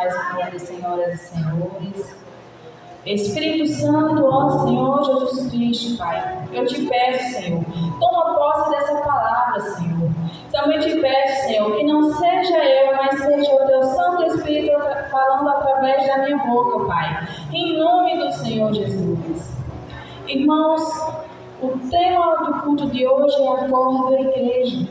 mais nobre, senhoras e senhores. Espírito Santo, ó Senhor Jesus Cristo, Pai, eu te peço, Senhor, toma posse dessa palavra, Senhor. Também te peço, Senhor, que não seja eu, mas seja o teu Santo Espírito falando através da minha boca, Pai. Em nome do Senhor Jesus. Irmãos, o tema do culto de hoje é a corda da igreja.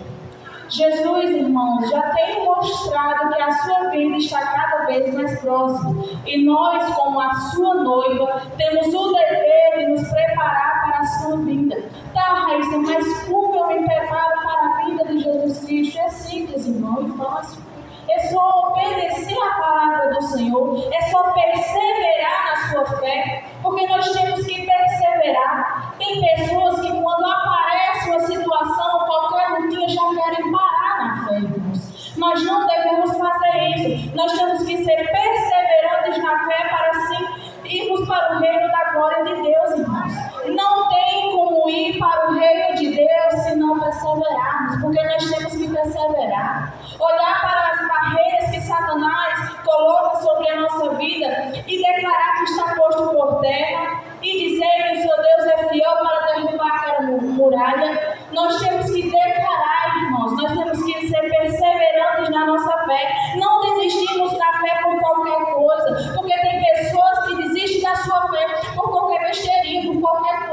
Jesus, irmãos, já tem mostrado que a sua vinda está cada vez mais próxima. E nós, como a sua noiva, temos o dever de nos preparar para a sua vinda. Tá, Raíssa, mas como eu me preparo para a vinda de Jesus Cristo? É simples, irmão, e fácil. É só obedecer a palavra do Senhor, é só perseverar na sua fé, porque nós temos que perseverar. Tem pessoas que quando aparece uma situação, qualquer lutinha, já querem parar na fé, irmãos. Mas não devemos fazer isso. Nós temos que ser perseverantes na fé para assim irmos para o reino da glória de Deus, irmãos. Não tem como ir para o reino de Deus se não perseverarmos, porque nós temos que perseverar. Olhar para as barreiras que Satanás coloca sobre a nossa vida e declarar que está posto por terra e dizer que o seu Deus é fiel para derrubar aquela muralha. Nós temos que declarar, irmãos, nós temos que ser perseverantes na nossa fé. Não desistimos da fé por qualquer coisa, porque tem pessoas que desistem da sua fé por qualquer besteirinha, por qualquer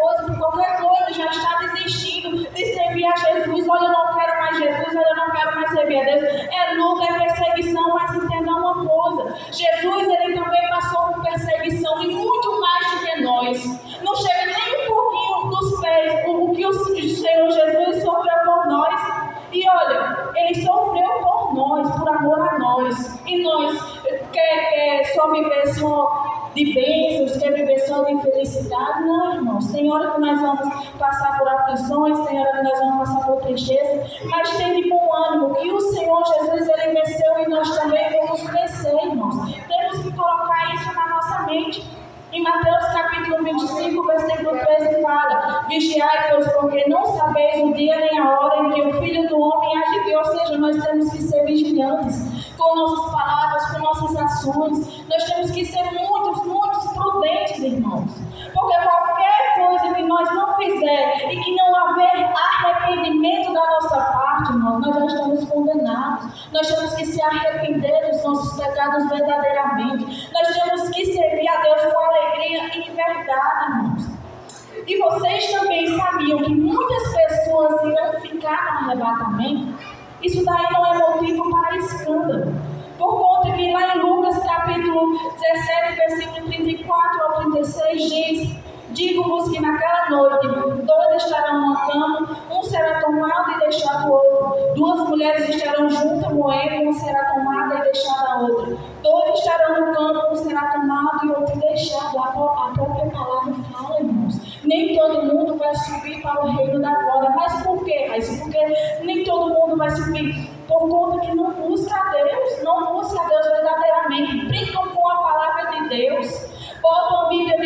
coisa, já está desistindo de servir a Jesus. Olha, eu não quero mais Jesus, olha, eu não quero mais servir a Deus. É luta, é perseguição, mas entenda uma coisa: Jesus, ele também passou por perseguição e muito mais do que nós. Não chega nem um pouquinho dos pés o que o Senhor Jesus sofreu por nós. E olha, ele sofreu por nós, por amor a nós. E nós quer só viver só de bênçãos, quer viver só de felicidade? Não, irmãos. Tem hora que nós vamos passar por aflições, tem hora que nós vamos passar por tristeza, mas tem de bom ânimo que o Senhor Jesus, ele venceu e nós também vamos vencer, irmãos. Temos que colocar isso na nossa mente. Em Mateus capítulo 25, versículo 13 fala: vigiai, pois, porque não sabeis o dia nem a hora em que o Filho do Homem há de vir. Ou seja, nós temos que ser vigilantes com nossas palavras, com nossas ações. Nós temos que ser muito prudentes, irmãos. Porque qualquer coisa que nós não fizer e que não haver arrependimento da nossa parte, irmãos, nós já estamos condenados. Nós temos que se arrepender dos nossos pecados verdadeiramente. Nós temos que servir a Deus com alegria e verdade, irmãos. E vocês também sabiam que muitas pessoas irão ficar no arrebatamento? Isso daí não é motivo para escândalo. Por conta que lá em Lucas capítulo 17, versículo 34 ao 36 diz: digo-vos que naquela noite 2 estarão numa cama, um será tomado e deixado o outro. 2 mulheres estarão juntas moendo, uma será tomada e deixada a outra. 2 estarão no campo, um será tomado e outro deixado. A própria palavra fala, irmãos. Nem todo mundo vai subir para o reino da glória. Mas por quê, Raíssa? Porque nem todo mundo vai subir por conta que não busca a Deus, não busca a Deus verdadeiramente, brincam com a palavra de Deus, botam a Bíblia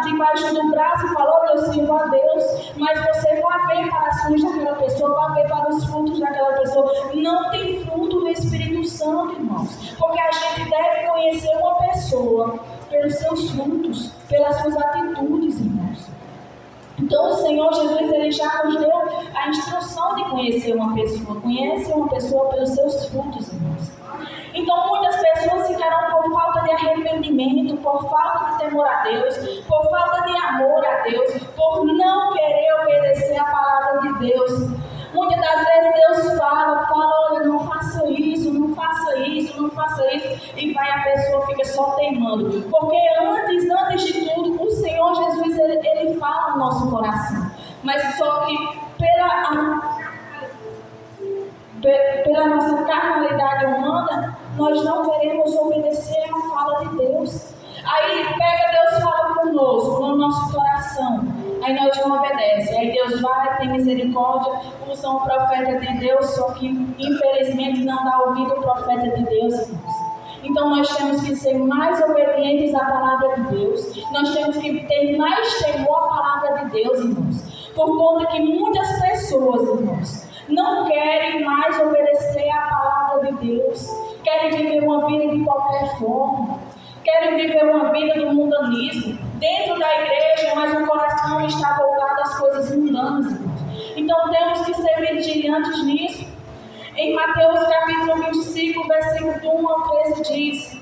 debaixo do braço e falam: olha, eu sirvo a Deus, mas você vai ver para as ações daquela pessoa, vai ver para os frutos daquela pessoa. Não tem fruto do Espírito Santo, irmãos, porque a gente deve conhecer uma pessoa pelos seus frutos, pelas suas atitudes, irmãos. Então o Senhor Jesus, ele já nos deu a instrução de conhecer uma pessoa. Conhece uma pessoa pelos seus frutos, irmãos. Então muitas pessoas ficarão por falta de arrependimento, por falta de temor a Deus, por falta de amor a Deus, por não querer obedecer a palavra de Deus. Muitas das vezes Deus fala: olha, não faça isso, não faça isso, não faça isso, e vai, a pessoa fica só teimando. Porque antes de tudo, o Senhor Jesus, ele fala no nosso coração. Mas só que pela nossa carnalidade humana, nós não queremos obedecer a fala de Deus. Aí pega, Deus fala conosco, no nosso coração. Aí nós não obedecemos. Aí Deus vai, tem misericórdia, usa um profeta de Deus, só que infelizmente não dá ouvido ao profeta de Deus, irmãos. Então nós temos que ser mais obedientes à palavra de Deus. Nós temos que ter mais temor à palavra de Deus, irmãos. Por conta que muitas pessoas, irmãos, não querem mais obedecer à palavra de Deus. querem viver uma vida de qualquer forma, querem viver uma vida do mundanismo, dentro da igreja, mas o coração está voltado às coisas mundanas, irmãos. Então temos que ser vigilantes nisso. Em Mateus capítulo 25, versículo 1 ao 13 diz,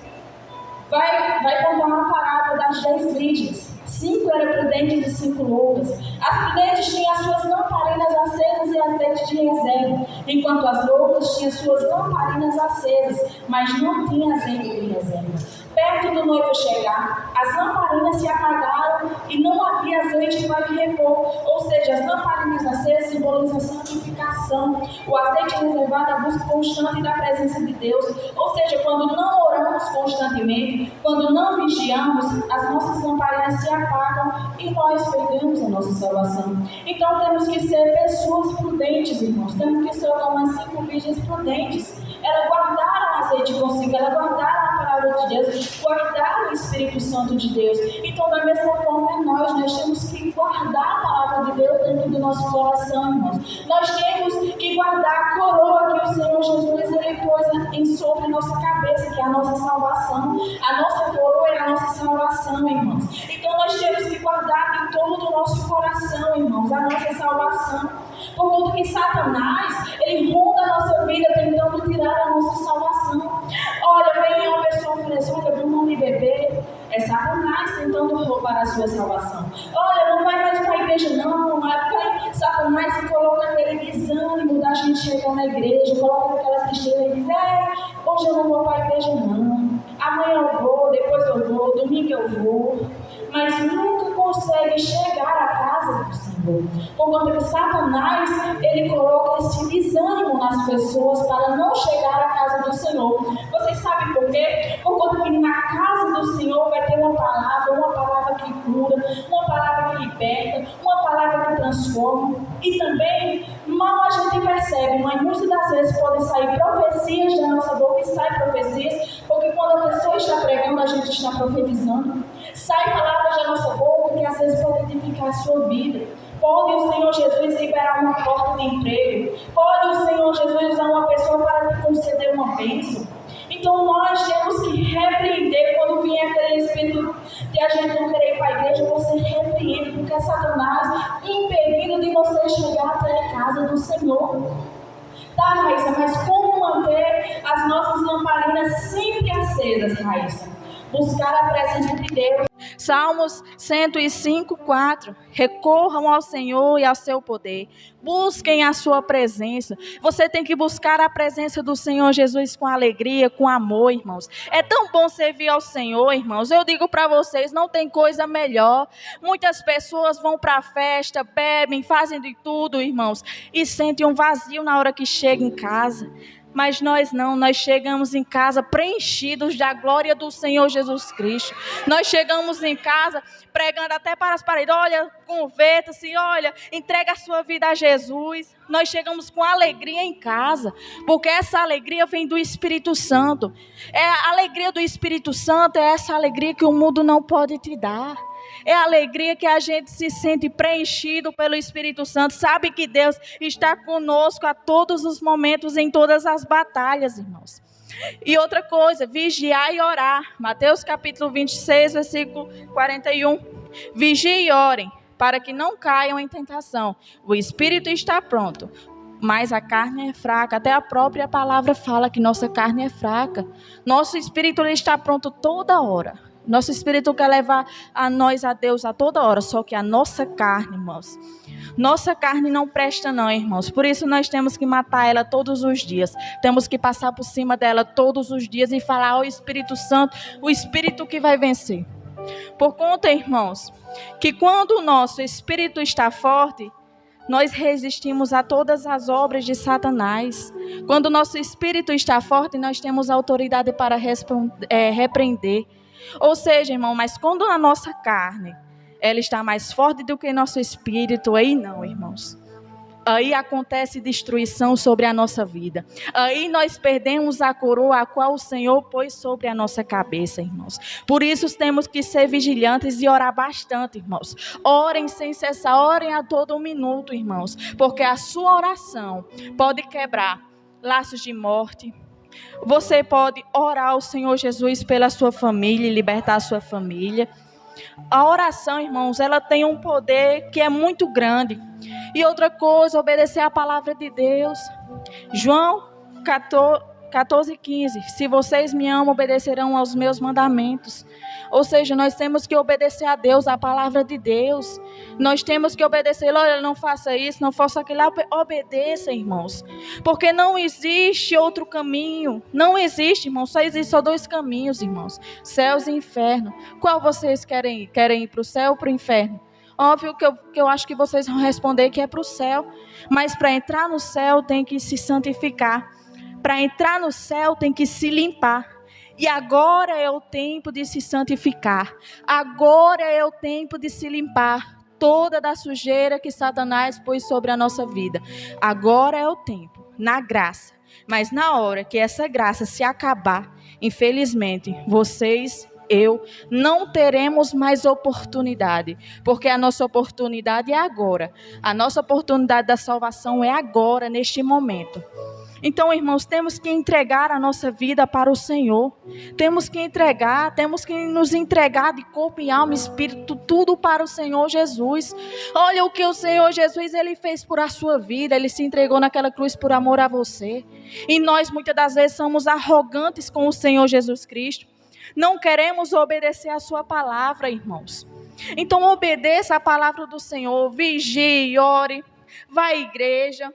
vai contar uma parábola das 10 virgens. 5 eram prudentes e 5 loucas. As prudentes tinham as suas lamparinas acesas e azeite de reserva, enquanto as loucas tinham suas lamparinas acesas, mas não tinham azeite de reserva. Perto do noivo chegar, as lamparinas se apagaram e não havia azeite para lhe repor. Ou seja, as lamparinas acesas simbolizam a santificação. O azeite reservado é a busca constante da presença de Deus. Ou seja, quando não oramos constantemente, quando não vigiamos, as nossas lamparinas se apagam e nós perdemos a nossa salvação. Então temos que ser pessoas prudentes, irmãos. Temos que ser como as 5 virgens prudentes. Elas guardaram o azeite consigo, elas guardaram a palavra de Deus, guardaram o Espírito Santo de Deus. Então, da mesma forma, nós temos que guardar a palavra de Deus dentro do nosso coração, irmãos. Nós temos que guardar a coroa que o Senhor Jesus ele pôs sobre a nossa cabeça, que é a nossa salvação. A nossa coroa é a nossa salvação, irmãos. Então, nós temos que guardar em todo o nosso coração, irmãos, a nossa salvação. Por conta que Satanás, ele ronda a nossa vida tentando tirar a nossa salvação. Olha, vem uma pessoa e fala assim, olha, vamos me beber. É Satanás tentando roubar a sua salvação. Olha, não vai mais para a igreja não. Aí Satanás se coloca aquele desânimo da gente chegar na igreja, coloca aquela tristeza e diz, hoje eu não vou para a igreja não. Amanhã eu vou, depois eu vou, domingo eu vou. Mas nunca consegue chegar à casa do Senhor. Por conta que Satanás, ele coloca esse desânimo nas pessoas para não chegar à casa do Senhor. Vocês sabem por quê? Por conta que na casa do Senhor vai ter uma palavra que cura, uma palavra que liberta, uma palavra que transforma. E também, mal a gente percebe, mas muitas das vezes podem sair profecias da nossa boca, e saem profecias, porque quando a pessoa está pregando, a gente está profetizando. Sai palavras da nossa boca que às vezes podem edificar a sua vida. Pode o Senhor Jesus liberar uma porta de emprego. Pode o Senhor Jesus usar uma pessoa para te conceder uma bênção. Então nós temos que repreender quando vier aquele espírito de a gente não querer ir para a igreja, você repreende, porque é Satanás impedindo de você chegar até a casa do Senhor. Tá, Raíssa, mas como manter as nossas lamparinas sempre acesas, Raíssa? Buscar a presença de Deus. Salmos 105, 4. Recorram ao Senhor e ao seu poder. Busquem a sua presença. Você tem que buscar a presença do Senhor Jesus com alegria, com amor, irmãos. É tão bom servir ao Senhor, irmãos. Eu digo para vocês, não tem coisa melhor. Muitas pessoas vão para a festa, bebem, fazem de tudo, irmãos, e sentem um vazio na hora que chegam em casa. Mas nós não, nós chegamos em casa preenchidos da glória do Senhor Jesus Cristo. Nós chegamos em casa pregando até para as paredes, olha, converta-se, olha, entrega a sua vida a Jesus. Nós chegamos com alegria em casa, porque essa alegria vem do Espírito Santo. A alegria do Espírito Santo é essa alegria que o mundo não pode te dar. É a alegria que a gente se sente preenchido pelo Espírito Santo. Sabe que Deus está conosco a todos os momentos, em todas as batalhas, irmãos. E outra coisa, vigiar e orar. Mateus capítulo 26, versículo 41. Vigiem e orem, para que não caiam em tentação. O Espírito está pronto, mas a carne é fraca. Até a própria palavra fala que nossa carne é fraca. Nosso Espírito está pronto toda hora. Nosso Espírito quer levar a nós a Deus a toda hora, só que a nossa carne, irmãos, nossa carne não presta não, irmãos. Por isso nós temos que matar ela todos os dias. Temos que passar por cima dela todos os dias e falar ao Espírito Santo, o Espírito que vai vencer. Por conta, irmãos, que quando o nosso Espírito está forte, nós resistimos a todas as obras de Satanás. Quando o nosso Espírito está forte, nós temos autoridade para repreender. Ou seja, irmão, mas quando a nossa carne, ela está mais forte do que nosso espírito, aí não, irmãos. Aí acontece destruição sobre a nossa vida. Aí nós perdemos a coroa a qual o Senhor pôs sobre a nossa cabeça, irmãos. Por isso temos que ser vigilantes e orar bastante, irmãos. Orem sem cessar, orem a todo minuto, irmãos. Porque a sua oração pode quebrar laços de morte, Você pode orar ao Senhor Jesus pela sua família e libertar a sua família. A oração, irmãos, ela tem um poder que é muito grande. E outra coisa, obedecer a palavra de Deus. João 14:15. Se vocês me amam, obedecerão aos meus mandamentos. Ou seja, nós temos que obedecer a Deus, a palavra de Deus. Nós temos que obedecer. Olha, não faça isso, não faça aquilo. Obedeça, irmãos. Porque não existe outro caminho. Não existe, irmãos. Só existem só dois caminhos, irmãos. Céus e inferno. Qual vocês querem ir? Querem ir para o céu ou para o inferno? Óbvio que eu acho que vocês vão responder que é para o céu. Mas para entrar no céu tem que se santificar. Para entrar no céu tem que se limpar. E agora é o tempo de se santificar. Agora é o tempo de se limpar toda da sujeira que Satanás pôs sobre a nossa vida. Agora é o tempo, na graça. Mas na hora que essa graça se acabar, infelizmente, vocês, eu, não teremos mais oportunidade. Porque a nossa oportunidade é agora. A nossa oportunidade da salvação é agora, neste momento. Então, irmãos, temos que entregar a nossa vida para o Senhor. Temos que nos entregar de corpo e alma e espírito, tudo para o Senhor Jesus. Olha o que o Senhor Jesus, Ele fez por a sua vida. Ele se entregou naquela cruz por amor a você. E nós, muitas das vezes, somos arrogantes com o Senhor Jesus Cristo. Não queremos obedecer a sua palavra, irmãos. Então, obedeça a palavra do Senhor. Vigie, ore, vá à igreja.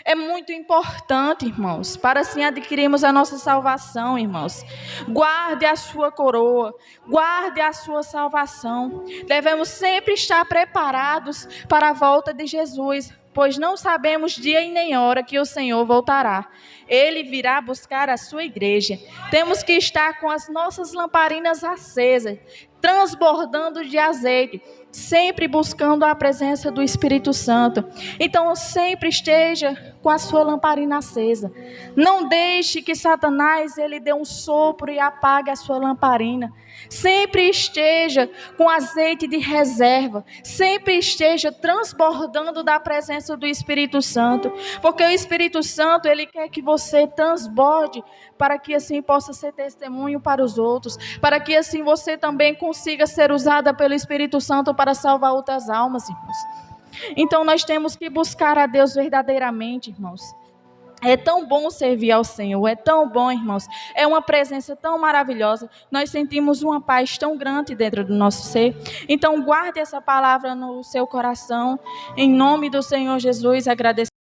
É muito importante, irmãos, para assim adquirirmos a nossa salvação, irmãos. Guarde a sua coroa, guarde a sua salvação. Devemos sempre estar preparados para a volta de Jesus, pois não sabemos dia e nem hora que o Senhor voltará. Ele virá buscar a sua igreja. Temos que estar com as nossas lamparinas acesas, transbordando de azeite, sempre buscando a presença do Espírito Santo. Então, sempre esteja com a sua lamparina acesa. Não deixe que Satanás ele dê um sopro e apague a sua lamparina. Sempre esteja com azeite de reserva. Sempre esteja transbordando da presença do Espírito Santo. Porque o Espírito Santo, ele quer que você transborde para que assim possa ser testemunho para os outros. Para que assim você também consiga ser usada pelo Espírito Santo para salvar outras almas, irmãos. Então nós temos que buscar a Deus verdadeiramente, irmãos. É tão bom servir ao Senhor, é tão bom, irmãos. É uma presença tão maravilhosa. Nós sentimos uma paz tão grande dentro do nosso ser. Então guarde essa palavra no seu coração. Em nome do Senhor Jesus, agradeço.